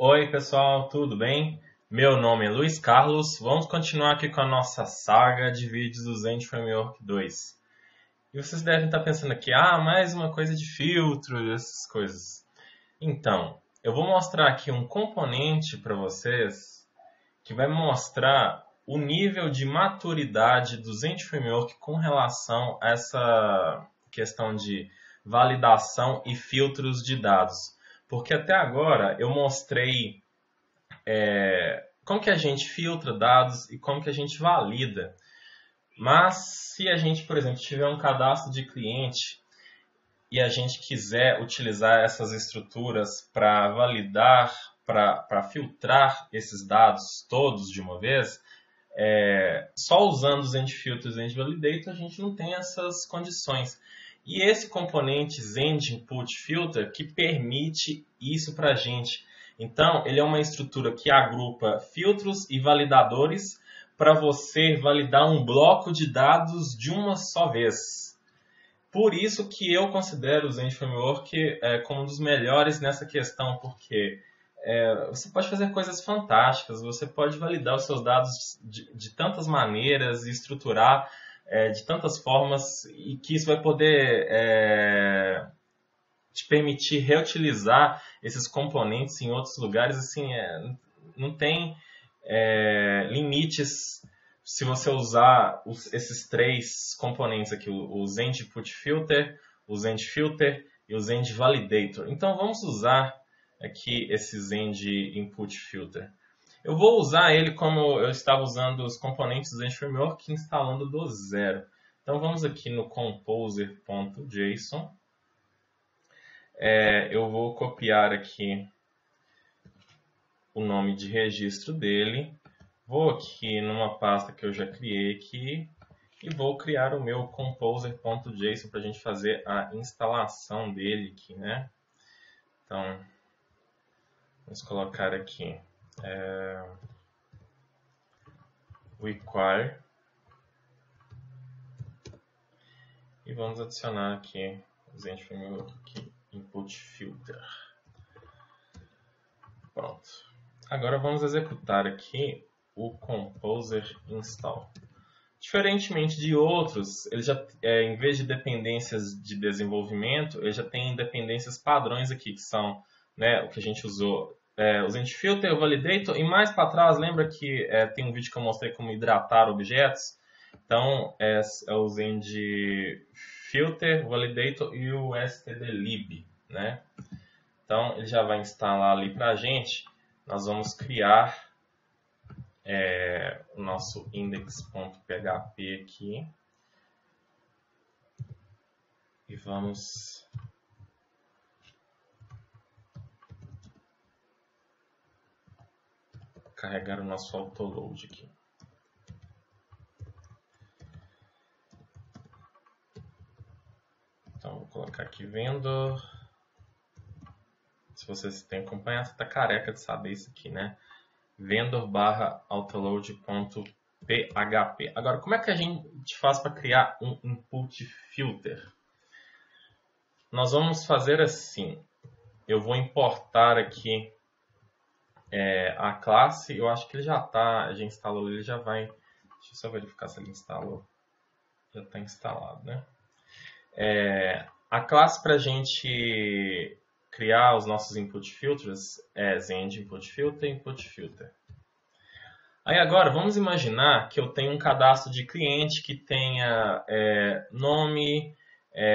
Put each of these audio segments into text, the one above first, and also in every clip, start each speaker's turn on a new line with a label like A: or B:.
A: Oi, pessoal, tudo bem? Meu nome é Luiz Carlos. Vamos continuar aqui com a nossa saga de vídeos do Zen Framework 2. E vocês devem estar pensando aqui, mais uma coisa de filtro, essas coisas. Então, eu vou mostrar aqui um componente para vocês que vai mostrar o nível de maturidade do Zen Framework com relação a essa questão de validação e filtros de dados. Porque até agora eu mostrei como que a gente filtra dados e como que a gente valida. Mas se a gente, por exemplo, tiver um cadastro de cliente e a gente quiser utilizar essas estruturas para validar, para filtrar esses dados todos de uma vez, só usando os endFilter e endValidator a gente não tem essas condições. E esse componente ZendInputFilter que permite isso para a gente. Então, ele é uma estrutura que agrupa filtros e validadores para você validar um bloco de dados de uma só vez. Por isso que eu considero o Zen Framework como um dos melhores nessa questão, porque você pode fazer coisas fantásticas, você pode validar os seus dados de tantas maneiras e estruturar de tantas formas, e que isso vai poder te permitir reutilizar esses componentes em outros lugares. Assim, não tem limites se você usar esses três componentes aqui, o ZendInputFilter, o ZendFilter e o ZendValidator. Então vamos usar aqui esse ZendInputFilter. Eu vou usar ele como eu estava usando os componentes do Zen Framework, instalando do zero. Então vamos aqui no composer.json. Eu vou copiar aqui o nome de registro dele. Vou aqui numa pasta que eu já criei aqui e vou criar o meu composer.json para a gente fazer a instalação dele aqui, né? Então, vamos colocar aqui require e vamos adicionar aqui o Zen Framework input filter. Pronto. Agora vamos executar aqui o composer install. Diferentemente de outros, ele já, em vez de dependências de desenvolvimento, ele já tem dependências padrões aqui, que são, né, o que a gente usou. O ZendFilter, o Validator, e mais para trás, lembra que tem um vídeo que eu mostrei como hidratar objetos? Então, é o ZendFilter, o Validator e o stdlib, né? Então, ele já vai instalar ali para a gente. Nós vamos criar o nosso index.php aqui. E vamos carregar o nosso autoload aqui. Então, vou colocar aqui vendor. Se vocês têm acompanhado, você está careca de saber isso aqui, né? vendor/autoload.php. Agora, como é que a gente faz para criar um input filter? Nós vamos fazer assim. Eu vou importar aqui a classe. Eu acho que ele já instalou, ele já vai. Deixa eu só verificar se ele instalou. Já está instalado, né? A classe para a gente criar os nossos input filters é ZendInputFilter e InputFilter. Aí agora vamos imaginar que eu tenho um cadastro de cliente que tenha nome,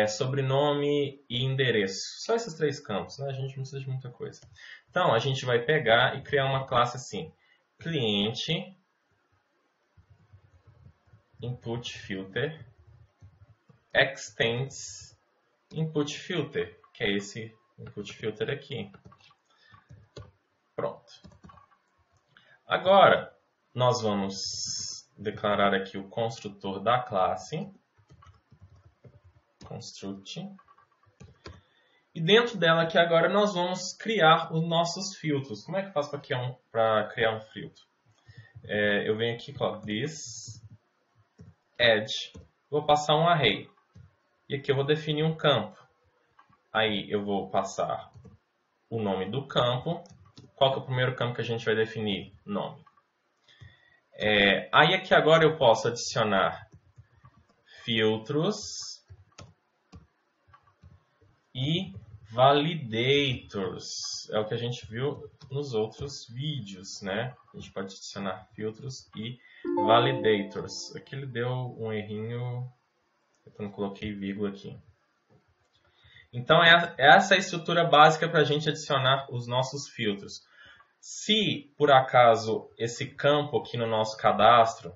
A: sobrenome e endereço. Só esses três campos, né? A gente não precisa de muita coisa. Então a gente vai pegar e criar uma classe assim: cliente InputFilter extends InputFilter, que é esse InputFilter aqui. Pronto. Agora, nós vamos declarar aqui o construtor da classe, construct, e dentro dela aqui agora nós vamos criar os nossos filtros. Como é que eu faço para criar um filtro? Eu venho aqui, coloco this, add, vou passar um array, e aqui eu vou definir um campo. Aí eu vou passar o nome do campo qual que é o primeiro campo que a gente vai definir? Nome. Aí aqui agora eu posso adicionar filtros e validators. É o que a gente viu nos outros vídeos, né? A gente pode adicionar filtros e validators. Aqui ele deu um errinho, eu não coloquei vírgula aqui. Então, essa é a estrutura básica para a gente adicionar os nossos filtros. Se, por acaso, esse campo aqui no nosso cadastro,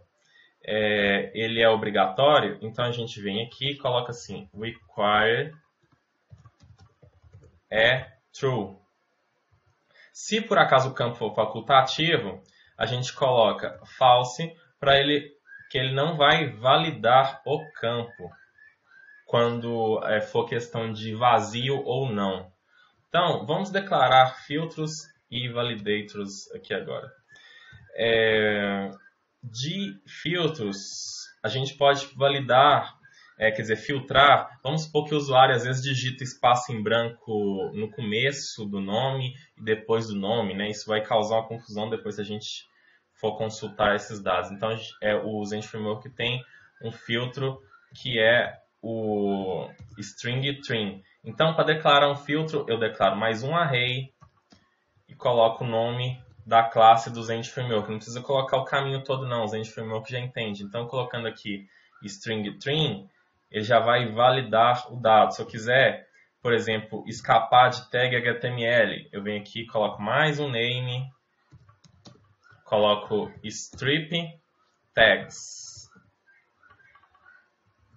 A: ele é obrigatório, então a gente vem aqui e coloca assim, require true. Se, por acaso, o campo for facultativo, a gente coloca false para que ele não vai validar o campo quando for questão de vazio ou não. Então, vamos declarar filtros e validators aqui agora. De filtros, a gente pode validar, filtrar. Vamos supor que o usuário às vezes digita espaço em branco no começo do nome e depois do nome, né? Isso vai causar uma confusão depois se a gente for consultar esses dados. Então, o Zend Framework tem um filtro que é o string trim. Então, para declarar um filtro, eu declaro mais um array e coloco o nome da classe do Zend Framework. Não precisa colocar o caminho todo não, o Zend Framework já entende. Então, colocando aqui string trim, ele já vai validar o dado. Se eu quiser, por exemplo, escapar de tag HTML, eu venho aqui, coloco mais um name, coloco strip tags,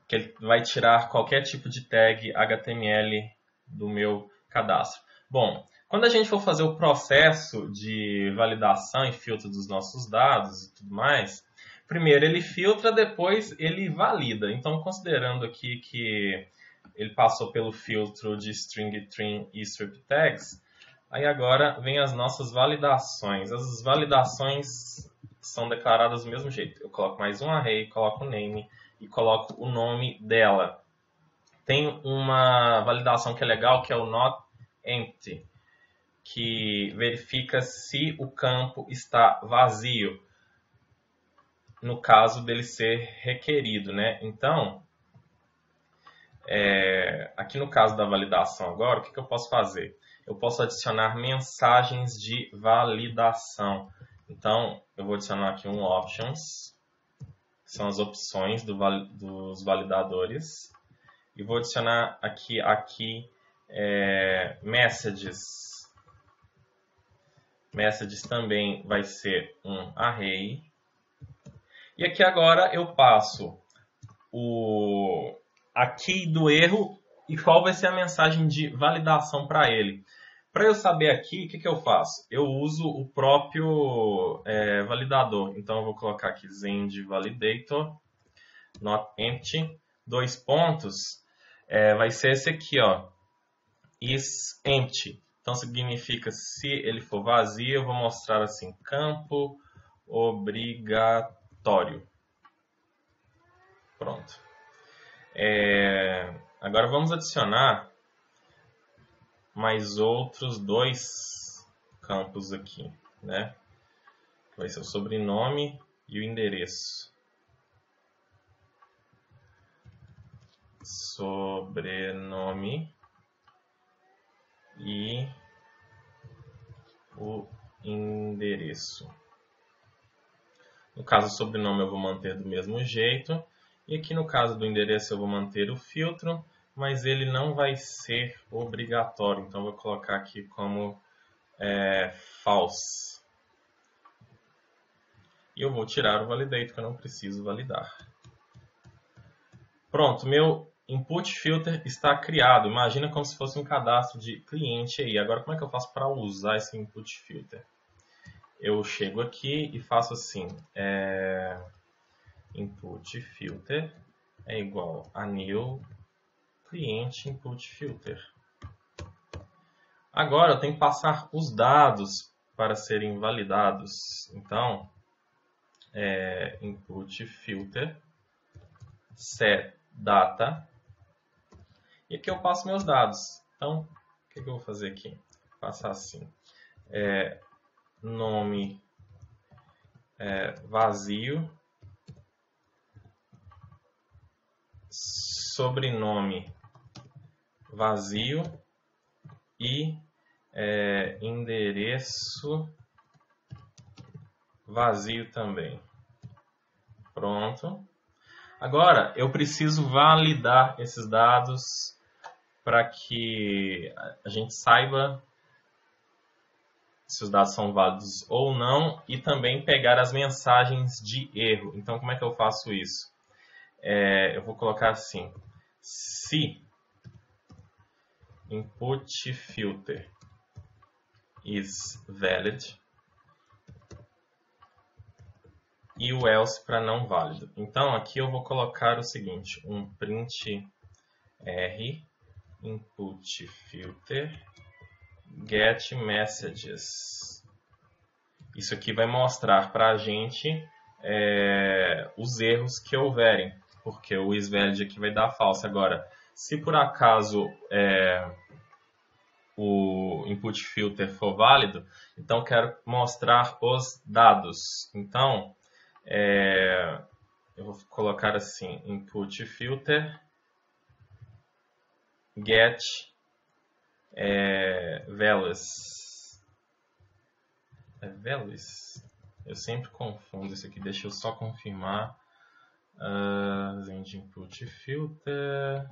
A: que ele vai tirar qualquer tipo de tag HTML do meu cadastro. Bom, quando a gente for fazer o processo de validação e filtro dos nossos dados e tudo mais, primeiro ele filtra, depois ele valida. Então, considerando aqui que ele passou pelo filtro de string trim e strip tags, aí agora vem as nossas validações. As validações são declaradas do mesmo jeito. Eu coloco mais um array, coloco o name e coloco o nome dela. Tem uma validação que é legal, que é o not empty, que verifica se o campo está vazio, no caso dele ser requerido, né? Então, aqui no caso da validação agora, o que eu posso fazer? Eu posso adicionar mensagens de validação. Então, eu vou adicionar aqui um options, que são as opções dos validadores, e vou adicionar aqui messages. Messages também vai ser um array. E aqui agora eu passo a key do erro e qual vai ser a mensagem de validação para ele. Para eu saber aqui, o que eu faço? Eu uso o próprio validador. Então eu vou colocar aqui Zend validator, not empty, 2 pontos. Vai ser esse aqui, ó, is empty. Então significa se ele for vazio, eu vou mostrar assim, campo obrigatório. Pronto. Agora vamos adicionar mais outros 2 campos aqui, né? Vai ser o sobrenome e o endereço. Sobrenome e o endereço. No caso do sobrenome eu vou manter do mesmo jeito. E aqui no caso do endereço eu vou manter o filtro, mas ele não vai ser obrigatório. Então eu vou colocar aqui como false. E eu vou tirar o validator, que eu não preciso validar. Pronto, meu input filter está criado. Imagina como se fosse um cadastro de cliente aí. Agora, como é que eu faço para usar esse input filter? Eu chego aqui e faço assim, input filter é igual a new cliente input filter. Agora eu tenho que passar os dados para serem validados. Então, input filter set data. E aqui eu passo meus dados. Então, o que eu vou fazer aqui? Vou passar assim. nome vazio, sobrenome vazio e endereço vazio também. Pronto. Agora eu preciso validar esses dados para que a gente saiba se os dados são válidos ou não e também pegar as mensagens de erro. Então, como é que eu faço isso? Eu vou colocar assim: se input filter is valid e o else para não válido. Então, aqui eu vou colocar o seguinte: um print r input filter get messages. Isso aqui vai mostrar para a gente os erros que houverem, porque o isValid aqui vai dar false. Agora, se por acaso o input filter for válido, então quero mostrar os dados. Então, eu vou colocar assim: input filter get values. Values? Eu sempre confundo isso aqui. Deixa eu só confirmar. Input filter.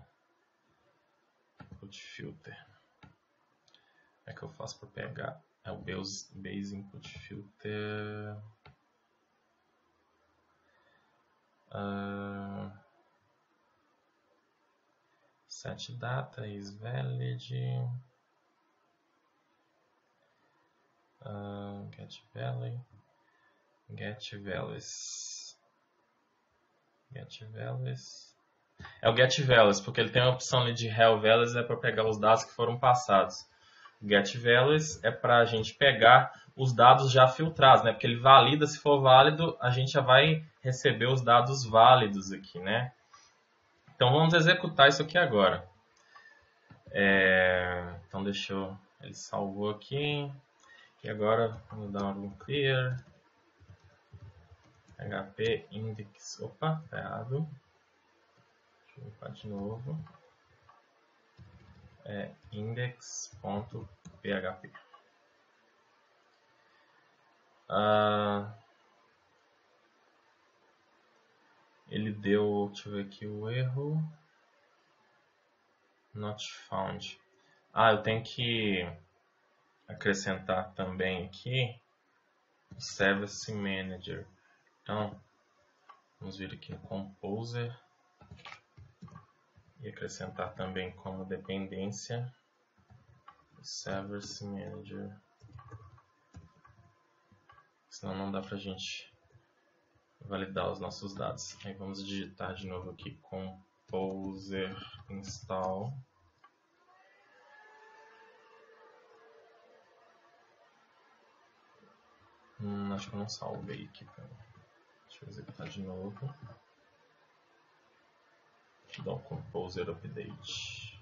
A: Input filter. Como é que eu faço para pegar? É o base input filter. Set data is valid. Get value. Get values. Get values. É o get values, porque ele tem a opção ali de rel values, é para pegar os dados que foram passados. O get values é para a gente pegar os dados já filtrados, né? Porque ele valida, se for válido, a gente já vai receber os dados válidos aqui, né? Então vamos executar isso aqui agora. Então deixa eu... Ele salvou aqui. E agora vamos dar um clear. PHP index. Opa, tá errado. Deixa eu limpar de novo. Index.php. Ele deu, deixa eu ver aqui o erro. Not found. Eu tenho que acrescentar também aqui o Service Manager. Então, vamos vir aqui no Composer e acrescentar também como dependência o Service Manager. Senão não dá pra gente validar os nossos dados. Aí vamos digitar de novo aqui Composer install. Acho que eu não salvei aqui. Deixa eu executar de novo. Deixa eu dar um Composer update.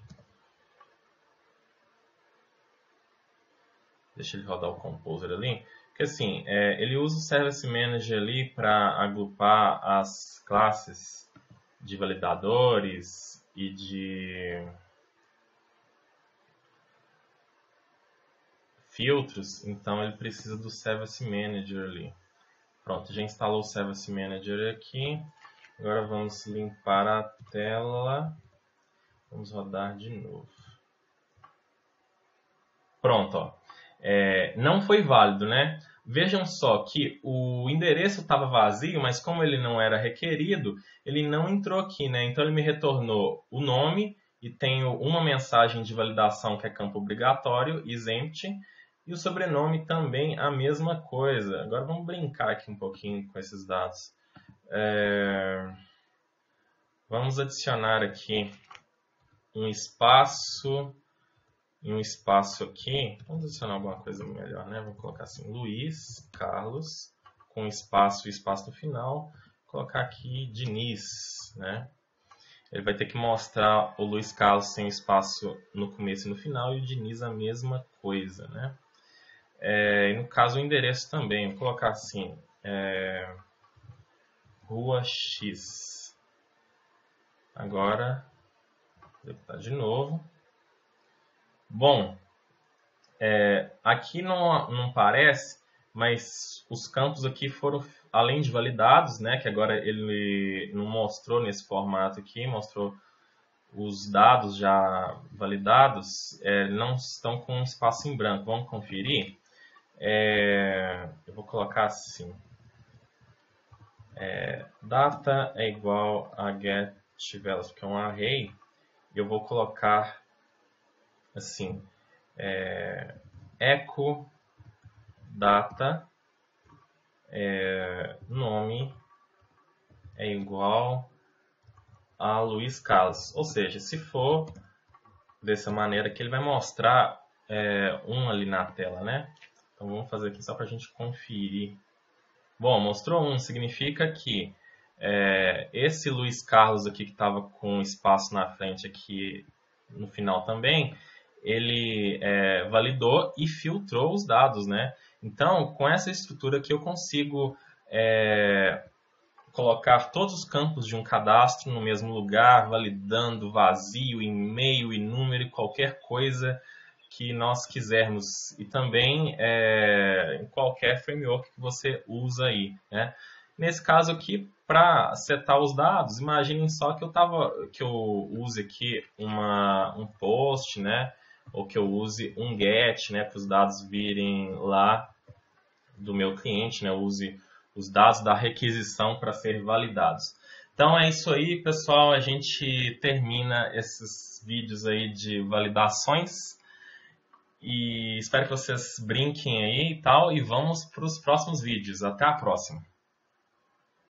A: Deixa ele rodar o Composer ali. Porque assim, ele usa o Service Manager ali para agrupar as classes de validadores e de filtros. Então ele precisa do Service Manager ali. Pronto, já instalou o Service Manager aqui. Agora vamos limpar a tela. Vamos rodar de novo. Pronto, ó. Não foi válido, né? Vejam só que o endereço estava vazio, mas como ele não era requerido, ele não entrou aqui, né? Então ele me retornou o nome e tenho uma mensagem de validação que é campo obrigatório, isEmpty, e o sobrenome também a mesma coisa. Agora vamos brincar aqui um pouquinho com esses dados. Vamos adicionar aqui um espaço e um espaço aqui. Vamos adicionar alguma coisa melhor, né? Vou colocar assim, Luiz Carlos, com espaço e espaço no final. Vou colocar aqui Diniz, né? Ele vai ter que mostrar o Luiz Carlos sem espaço no começo e no final e o Diniz a mesma coisa, né? E no caso o endereço também, vou colocar assim, Rua X. Agora, vou botar de novo. Bom, aqui não parece, mas os campos aqui foram, além de validados, né, que agora ele não mostrou nesse formato aqui, mostrou os dados já validados, não estão com espaço em branco. Vamos conferir? Eu vou colocar assim, data é igual a getValues, que é um array, e eu vou colocar assim, echo data nome é igual a Luiz Carlos. Ou seja, se for dessa maneira que ele vai mostrar ali na tela, né? Então vamos fazer aqui só para a gente conferir. Bom, mostrou significa que esse Luiz Carlos aqui que estava com espaço na frente aqui no final também, ele validou e filtrou os dados, né? Então, com essa estrutura aqui eu consigo colocar todos os campos de um cadastro no mesmo lugar, validando vazio, e-mail e número e qualquer coisa que nós quisermos. E também em qualquer framework que você usa aí, né? Nesse caso aqui, para setar os dados, imaginem só que eu use aqui um post, né? Ou que eu use um get, né? Para os dados virem lá do meu cliente, né? Eu use os dados da requisição para serem validados. Então é isso aí, pessoal. A gente termina esses vídeos aí de validações. E espero que vocês brinquem aí e tal. E vamos para os próximos vídeos. Até a próxima!